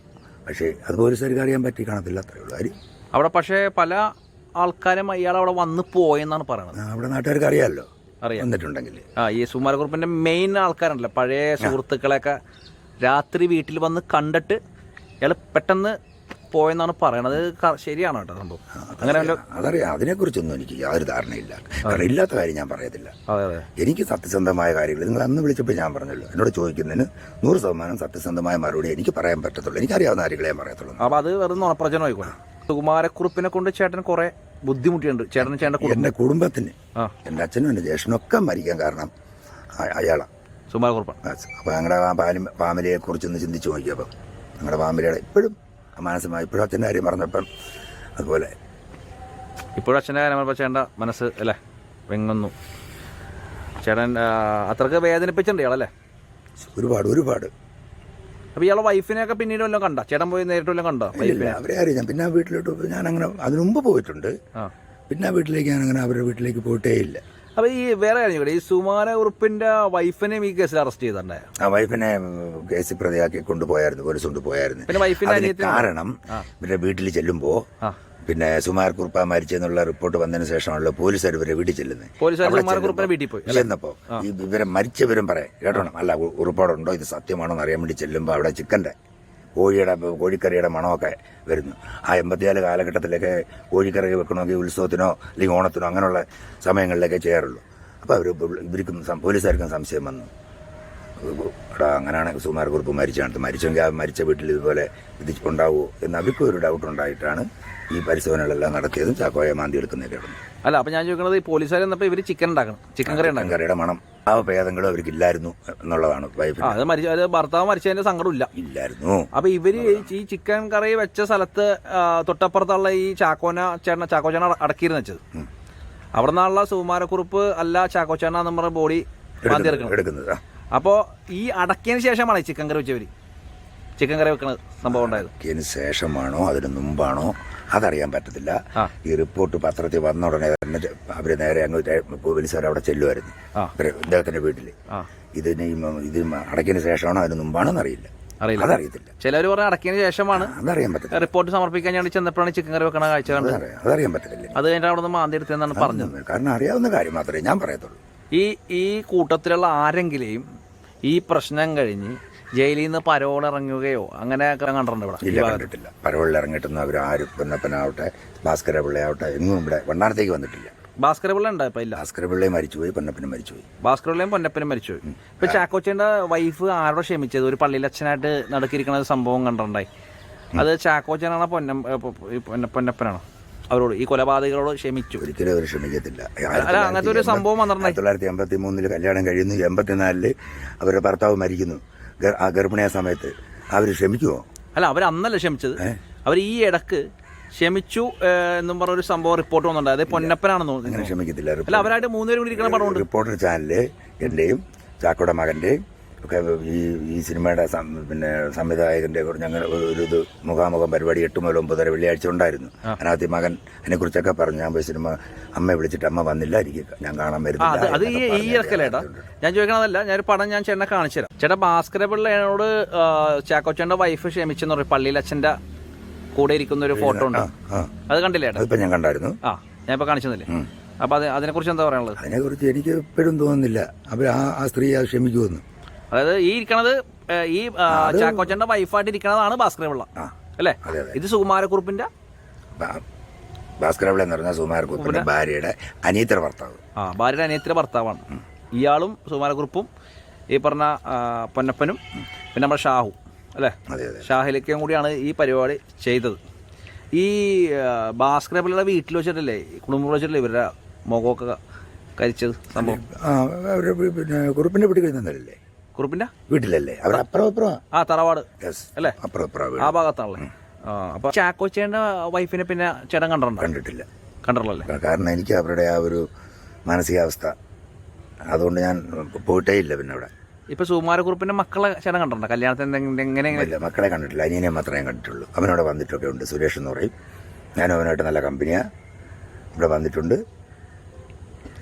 പക്ഷേ അത് പോലീസുകാർക്ക് അറിയാൻ പറ്റി കാണത്തില്ല, അത്രയേ ഉള്ളൂ കാര്യം. അവിടെ പക്ഷേ പല ആൾക്കാരും ഇയാൾ അവിടെ വന്ന് പോയെന്നാണ് പറയുന്നത്. അവിടെ നാട്ടുകാർക്ക് അറിയാമല്ലോ, അറിയാം വന്നിട്ടുണ്ടെങ്കിൽ. ഈ സുകുമാരക്കുറുപ്പിന്റെ മെയിൻ ആൾക്കാരുണ്ടല്ലോ, പഴയ സുഹൃത്തുക്കളെയൊക്കെ രാത്രി വീട്ടിൽ വന്ന് കണ്ടിട്ട് ഇയാൾ പെട്ടെന്ന് പോയെന്നാണ് പറയണത്. ശരിയാണോ കേട്ടോ സംഭവം? അങ്ങനെ അതറിയാം, അതിനെക്കുറിച്ചൊന്നും എനിക്ക് യാതൊരു ധാരണയില്ല. കാരണം ഇല്ലാത്ത കാര്യം ഞാൻ പറയത്തില്ല. എനിക്ക് സത്യസന്ധമായ കാര്യങ്ങൾ നിങ്ങൾ അന്ന് വിളിച്ചപ്പോൾ ഞാൻ പറഞ്ഞല്ലോ, എന്നോട് ചോദിക്കുന്നതിന് 100% സത്യസന്ധമായ മറുപടി എനിക്ക് പറയാൻ പറ്റത്തുള്ളൂ. എനിക്കറിയാവുന്ന കാര്യങ്ങളെ ഞാൻ പറയത്തുള്ളൂ. അപ്പോൾ അത് വെറുതെ നുണപ്രചനമായിക്കോട്ടെ. സുകുമാരക്കുറുപ്പിനെ കൊണ്ട് ചേട്ടൻ കുറെ ബുദ്ധിമുട്ടിയുണ്ട്. എന്റെ കുടുംബത്തിന്, എന്റെ അച്ഛനും എന്റെ ജ്യേഷ്ഠനും ഒക്കെ മരിക്കാൻ കാരണം അയാളാണ്, സുകുമാരക്കുറുപ്പാണ്. അപ്പോൾ ഞങ്ങളുടെ ഫാമിലിയെ കുറിച്ചൊന്ന് ചിന്തിച്ചു നോക്കിയപ്പം ഞങ്ങളുടെ ഫാമിലിയുടെ ഇപ്പോഴും മാനസമായി, ഇപ്പോഴും അച്ഛൻ്റെ കാര്യം പറഞ്ഞപ്പം അതുപോലെ ഇപ്പോഴും അച്ഛൻ്റെ കാര്യം പറഞ്ഞപ്പോൾ ചേട്ടൻ്റെ മനസ്സ് അല്ലേ വെങ്ങുന്നു. ചേട്ടൻ അത്രക്ക് വേദനിപ്പിച്ചിട്ടുണ്ട് ഇയാളല്ലേ? ഒരുപാട്. അപ്പോൾ ഇയാളെ വൈഫിനെയൊക്കെ പിന്നീട് വല്ലതും കണ്ട? ചേട്ടൻ പോയി നേരിട്ട് വല്ലതും കണ്ടോ? അവരെ അറിയാം. പിന്നെ ആ വീട്ടിലോട്ട് ഞാൻ അങ്ങനെ അതിനു മുമ്പ് പോയിട്ടുണ്ട്. പിന്നെ ആ വീട്ടിലേക്ക് ഞാൻ അങ്ങനെ അവരുടെ വീട്ടിലേക്ക് പോയിട്ടേ ഇല്ല. അപ്പോൾ ഈ വേറെ കാര്യം, ഈ സുകുമാരക്കുറുപ്പിന്റെ വൈഫിനെ ഈ കേസിൽ അറസ്റ്റ് ചെയ്തിട്ടുണ്ടേ? ആ വൈഫിനെ കേസിൽ പ്രതിയാക്കി കൊണ്ടുപോയായിരുന്നു, പോലീസ് കൊണ്ടുപോയായിരുന്നു. പിന്നെ വൈഫിന്റെ കാരണം ഇവരുടെ വീട്ടിൽ ചെല്ലുമ്പോൾ പിന്നെ സുകുമാരക്കുറുപ്പ് മരിച്ചെന്നുള്ള റിപ്പോർട്ട് വന്നതിന് ശേഷമാണല്ലോ പോലീസുകാർ ഇവരെ വീട്ടിൽ ചെല്ലുന്നത്. ചെന്നപ്പോ ഇവരെ മരിച്ചവരും പറയാം കേട്ടോണം, അല്ല ഉറപ്പാടുണ്ടോ ഇത് സത്യമാണോ എന്ന് അറിയാൻ വേണ്ടി ചെല്ലുമ്പോൾ അവിടെ ചിക്കൻ്റെ കോഴിക്കറിയുടെ മണമൊക്കെ വരുന്നു. ആ 84 കാലഘട്ടത്തിലൊക്കെ കോഴിക്കറി വെക്കണമെങ്കിൽ ഉത്സവത്തിനോ അല്ലെങ്കിൽ ഓണത്തിനോ അങ്ങനെയുള്ള സമയങ്ങളിലൊക്കെ ചെയ്യാറുള്ളൂ. അപ്പോൾ ഇവർക്കും പോലീസുകാർക്കും സംശയം വന്നു, എടാ അങ്ങനെയാണ് സുകുമാരക്കുറുപ്പ് മരിച്ചെങ്കിൽ ആ മരിച്ച വീട്ടിൽ ഇതുപോലെ ഇത് ഉണ്ടാവുമോ എന്ന് അവർക്കും ഒരു ഡൗട്ട് ഉണ്ടായിട്ടാണ് ഈ പരിശോധനകളെല്ലാം നടത്തിയതും ചാക്കോയെ മാന്തി എടുക്കുന്നതൊക്കെ കിടന്നു. അല്ല, അപ്പം ഞാൻ ചോദിക്കുന്നത് ഈ പോലീസുകാർ എന്നപ്പോൾ ഇവർ ചിക്കൻ കറിയുടെ മണം ആ ഭേദങ്ങളും അവർക്കില്ലായിരുന്നു എന്നുള്ളതാണ്. അത് ഭർത്താവ് മരിച്ചതിന്റെ സങ്കടം ഇല്ലായിരുന്നു. അപ്പൊ ഇവര് ഈ ചിക്കൻ കറി വെച്ച സ്ഥലത്ത് തൊട്ടപ്പുറത്തുള്ള ഈ ചാക്കോച്ചേന അടക്കിയിരുന്ന് വെച്ചത്, അവിടെ നിന്നുള്ള സുകുമാരക്കുറുപ്പ് അല്ല ചാക്കോച്ചേന നമ്മുടെ ബോഡി എടുക്കുന്നത്. അപ്പോ ഈ അടക്കിയതിന് ശേഷമാണ് ചിക്കൻ കറി വെച്ചവര് ചിക്കൻ കറി വെക്കുന്നത് സംഭവം ഉണ്ടായത്. അടക്കിയതിന് ശേഷമാണോ അതിന് മുമ്പാണോ അതറിയാൻ പറ്റത്തില്ല. ഈ റിപ്പോർട്ട് പത്രത്തിൽ വന്ന ഉടനെ തന്നെ അവര് നേരെ അങ്ങ് പോലീസുകാർ അവിടെ ചെല്ലുമായിരുന്നു ഇദ്ദേഹത്തിന്റെ വീട്ടില്. ഇത് അടക്കിയതിന് ശേഷമാണോ അതിന് മുമ്പാണോ എന്നറിയില്ല, അതറിയത്തില്ല. ചിലർ പറഞ്ഞ അടക്കിയതിന് ശേഷമാണ്, അതറിയാൻ പറ്റില്ല. റിപ്പോർട്ട് സമർപ്പിക്കാൻ വേണ്ടി ചെന്നപ്പോഴാണ് ചിക്കൻ കറി വെക്കണ കാഴ്ച കണ്ടത്. അതറിയാൻ പറ്റത്തില്ല. അത് കഴിഞ്ഞാൽ അവിടെ നിന്ന് മാന്തി എടുത്തെന്നാണ് പറഞ്ഞത്. കാരണം അറിയാവുന്ന കാര്യം മാത്രമേ ഞാൻ പറയത്തുള്ളൂ. ഈ കൂട്ടത്തിലുള്ള ആരെങ്കിലും ഈ പ്രശ്നം കഴിഞ്ഞ് ജയിലിൽ നിന്ന് പരോൾ ഇറങ്ങുകയോ അങ്ങനെയൊക്കെ കണ്ടിട്ടുണ്ട്? ഇവിടെ കണ്ടിട്ടില്ല. പരോളിൽ ഇറങ്ങിയിട്ടൊന്നും അവർ ആരും പൊന്നപ്പനാവട്ടെ ഭാസ്കര പിള്ളയാവട്ടെ എങ്ങും ഇവിടെ വണ്ണാരത്തേക്ക് വന്നിട്ടില്ല. ഭാസ്കര പിള്ള ഉണ്ടാ? ഇല്ല, ഭാസ്കര പിള്ളയും മരിച്ചുപോയി, പൊന്നപ്പനും മരിച്ചുപോയി. ഭാസ്കര പിള്ളയും പൊന്നപ്പനും മരിച്ചുപോയി. ഇപ്പൊ ചാക്കോച്ചന്റെ വൈഫ് ആരോടെ ക്ഷമിച്ചത്? ഒരു പള്ളിയിൽ അച്ഛനായിട്ട് നടക്കിയിരിക്കുന്ന സംഭവം കണ്ടിട്ടുണ്ടായി. അത് ചാക്കോച്ചനാണോ പൊന്നപ്പനാണോ അവരോട് ഈ കൊലപാതകളോട് ക്ഷമിച്ചു? ഒരിക്കലും അവർ ക്ഷമിക്കത്തില്ല. അങ്ങനത്തെ ഒരു സംഭവം വന്നിട്ടുണ്ടായി. 1983 കല്യാണം കഴിയുന്നു, 84 അവരുടെ ഭർത്താവ് മരിക്കുന്നു. ആ ഗർഭിണിയ സമയത്ത് അവർ ക്ഷമിക്കുമോ? അല്ല, അവർ അന്നല്ല ക്ഷമിച്ചത്, അവർ ഈ ഇടക്ക് ക്ഷമിച്ചു എന്നും പറഞ്ഞൊരു സംഭവം റിപ്പോർട്ട് വന്നിട്ടുണ്ട്. അത് പൊന്നപ്പനാണെന്ന് തോന്നുന്നു. അങ്ങനെ ക്ഷമിക്കത്തില്ല. അല്ല, അവരായിട്ട് 3 പേരും കൂടി ഇരിക്കുന്ന പടമുണ്ട്. റിപ്പോർട്ടർ ചാനലില് എന്റെയും ചാക്കോയുടെ മകന്റെയും ഒക്കെ ഈ സിനിമയുടെ പിന്നെ സംവിധായകന്റെ ഞങ്ങൾ ഒരു ഇത് മുഖാമുഖം പരിപാടി 8 മുതൽ 9 വരെ വെള്ളിയാഴ്ച ഉണ്ടായിരുന്നു. അതിനകത്ത് മകൻ അതിനെ കുറിച്ചൊക്കെ പറഞ്ഞു. ഞാൻ പോയി സിനിമ അമ്മയെ വിളിച്ചിട്ട് അമ്മ വന്നില്ല, ഞാൻ കാണാൻ വരുന്നില്ല. അത് ഈ ഇറക്കല്ലേട്ടാ ഞാൻ ചോദിക്കണതല്ല. ഞാനൊരു പടം ഞാൻ ചേട്ടനെ കാണിച്ചു തരാം. ചേട്ടാ, ഭാസ്കര പിള്ളയോട് ചാക്കോച്ചന്റെ വൈഫ് ക്ഷമിച്ചെന്ന് പറയും. പള്ളിയിൽ അച്ഛന്റെ കൂടെ ഇരിക്കുന്ന ഒരു ഫോട്ടോ ഉണ്ട്, അത് കണ്ടില്ലേ? ഇപ്പൊ ഞാൻ കണ്ടായിരുന്നു. ഞാൻ ഇപ്പൊ കാണിച്ചതല്ലേ? അപ്പോൾ അതിനെക്കുറിച്ച് എന്താ പറയാനുള്ളത്? അതിനെക്കുറിച്ച് എനിക്ക് എപ്പോഴും തോന്നുന്നില്ല അവർ ആ സ്ത്രീ അത് ക്ഷമിക്കുമെന്ന്. അതായത് ഈ ഇരിക്കണത് ഈ ചാക്കോച്ചൻ്റെ വൈഫായിട്ട് ഇരിക്കണതാണ് ഭാസ്കരപിള്ള അല്ലേ? ഇത് സുകുമാരക്കുറുപ്പിൻ്റെ ഭാസ്കരപിള്ള എന്ന് പറഞ്ഞാൽ സുകുമാരക്കുറുപ്പിന്റെ ഭാര്യയുടെ അനിയത്തിയുടെ ഭർത്താവ്. ഭാര്യയുടെ അനിയത്തിയുടെ ഭർത്താവാണ്. ഇയാളും സുകുമാരക്കുറുപ്പും ഈ പറഞ്ഞ പൊന്നപ്പനും പിന്നെ നമ്മുടെ ഷാഹു അല്ലേ, ഷാഹിലേക്കും കൂടിയാണ് ഈ പരിപാടി ചെയ്തത്. ഈ ഭാസ്കരപിള്ളയുടെ വീട്ടിൽ വെച്ചിട്ടല്ലേ, കുടുംബത്തിൽ വെച്ചിട്ടല്ലേ ഇവരുടെ മുഖമൊക്കെ കരിച്ചത് സംഭവം? പിന്നെ കുറുപ്പിന്റെ വീട്ടിൽ കഴിഞ്ഞല്ലേ, കുറുപ്പിന്റെ വീട്ടിലല്ലേ അവർ അപ്പുറം തറവാട് അല്ലേ, അപ്പുറം ആ ഭാഗത്താണല്ലേ. അപ്പൊ ചാക്കോച്ചേന്റെ വൈഫിനെ പിന്നെ ചേട്ടൻ കണ്ടിട്ടുള്ളല്ലേ? കാരണം എനിക്ക് അവരുടെ ആ ഒരു മാനസികാവസ്ഥ അതുകൊണ്ട് ഞാൻ പോയിട്ടേ ഇല്ല. പിന്നെ അവിടെ ഇപ്പൊ സുകുമാരക്കുറുപ്പിന്റെ മക്കളെ ചേട്ടൻ കണ്ടിട്ടുണ്ടോ? കല്യാണത്തിന് എങ്ങനെയില്ല, മക്കളെ കണ്ടിട്ടില്ല, അനിയനെ മാത്രമേ കണ്ടിട്ടുള്ളൂ. അവനോട് വന്നിട്ടൊക്കെ ഉണ്ട്, സുരേഷ് എന്ന് പറയും. ഞാനും അവനായിട്ട് നല്ല കമ്പനിയാണ്. ഇവിടെ വന്നിട്ടുണ്ട്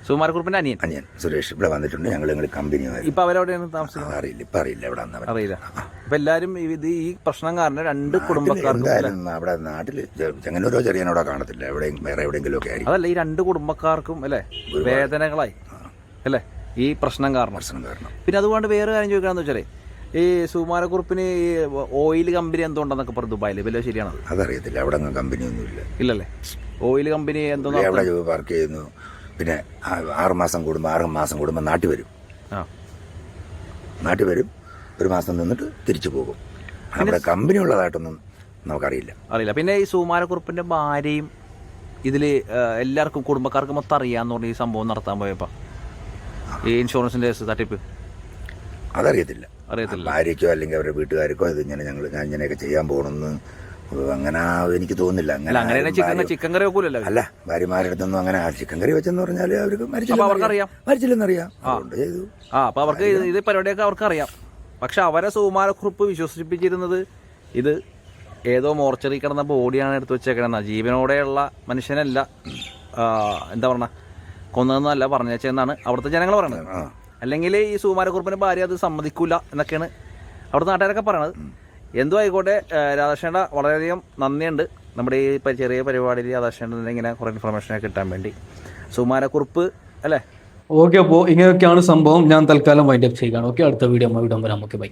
സുകുമാരക്കുറുപ്പിന്റെ അനിയൻ സുരേഷ് ഇവിടെ വന്നിട്ടുണ്ട്. ഞങ്ങൾ കമ്പനിയുമായി. ഇപ്പൊ അവരെവിടെയാണ് താമസിക്കുന്നത്? അറിയില്ല എവിടെ അറിയില്ല. ഇപ്പൊ എല്ലാരും ഈ പ്രശ്നം കാരണം 2 കുടുംബക്കാർക്കും അവിടെ നാട്ടില് ചെങ്ങന്നൂരോ ചെറിയനോടോ കാണത്തില്ല, എവിടെയും വേറെ എവിടെയെങ്കിലും ഒക്കെ ആയിരിക്കും. അതല്ല, ഈ 2 കുടുംബക്കാർക്കും അല്ലെ വേദനകളായി അല്ലേ ഈ പ്രശ്നം കാരണം. പിന്നെ അതുകൊണ്ട് വേറെ കാര്യം ചോദിക്കാന്ന് വെച്ചാലേ, ഈ സുകുമാരക്കുറുപ്പിന് ഈ ഓയിൽ കമ്പനി എന്തുകൊണ്ടെന്നൊക്കെ പറഞ്ഞു ദുബായിൽ, വലിയ ശരിയാണത്? അതറിയത്തില്ല, അവിടെ കമ്പനിയൊന്നും ഇല്ലല്ലേ? ഓയിൽ കമ്പനി എന്തോ അവിടെ വർക്ക് ചെയ്യുന്നു. പിന്നെ 6 മാസം കൂടുമ്പോൾ നാട്ടിൽ വരും. ഒരു മാസം നിന്നിട്ട് തിരിച്ചു പോകും. അവിടെ കമ്പനി ഉള്ളതായിട്ടൊന്നും നമുക്കറിയില്ല. പിന്നെ ഈ സുകുമാരക്കുറുപ്പിന്റെ ഭാര്യയും ഇതില് എല്ലാവർക്കും കുടുംബക്കാർക്കും മൊത്തം അറിയാന്ന് പറഞ്ഞ ഈ സംഭവം നടത്താൻ പോയപ്പോ ഈ ഇൻഷുറൻസിന്റെ തട്ടിപ്പ് അതറിയത്തില്ല. ഭാര്യയ്ക്കോ അല്ലെങ്കിൽ അവരുടെ വീട്ടുകാർക്കോ ഇത് ഞാൻ ഇങ്ങനെയൊക്കെ ചെയ്യാൻ പോകണമെന്ന് അങ്ങനെ എനിക്ക് തോന്നുന്നില്ല. ചിക്കൻ കറി വെക്കൂലല്ലോ. അല്ല, ഭാര്യമാരുടെ അടുത്തൊന്നും അങ്ങനെ ചിക്കൻ കറി വെച്ചെന്ന് പറഞ്ഞാൽ അവർക്ക് മരിച്ചില്ലെന്നറിയാം. അതുകൊണ്ട് ചെയ്തു. അപ്പൊ അവർക്ക് ഇത് പരിപാടിയൊക്കെ അവർക്ക് അറിയാം. പക്ഷെ അവരെ സുകുമാരക്കുറുപ്പ് വിശ്വസിപ്പിച്ചിരുന്നത് ഇത് ഏതോ മോർച്ചറി കിടന്ന ബോഡിയാണ് എടുത്ത് വെച്ചേക്കണെന്ന, ജീവനോടെയുള്ള മനുഷ്യനല്ല, എന്താ പറഞ്ഞ കൊന്നതെന്നല്ല പറഞ്ഞേച്ചെന്നാണ് അവിടുത്തെ ജനങ്ങൾ പറയുന്നത്. അല്ലെങ്കിൽ ഈ സുകുമാരക്കുറുപ്പിന്റെ ഭാര്യ അത് സമ്മതിക്കൂല എന്നൊക്കെയാണ് അവിടുത്തെ നാട്ടുകാരൊക്കെ പറയണത്. എന്തോ ആയിക്കോട്ടെ, രാധാകൃഷ്ണേട്ട വളരെയധികം നന്ദിയുണ്ട് നമ്മുടെ ഈ ചെറിയ പരിപാടിയിൽ രാധാകൃഷ്ണേട്ടൻ്റെ ഇങ്ങനെ കുറേ ഇൻഫർമേഷനൊക്കെ കിട്ടാൻ വേണ്ടി. സുകുമാരക്കുറുപ്പ് അല്ലേ? ഓക്കെ, അപ്പോൾ ഇങ്ങനെയൊക്കെയാണ് സംഭവം. ഞാൻ തൽക്കാലം വൈൻഡപ്പ് ചെയ്യുകയാണ്. ഓക്കെ, അടുത്ത വീഡിയോ വരാം. Okay, by.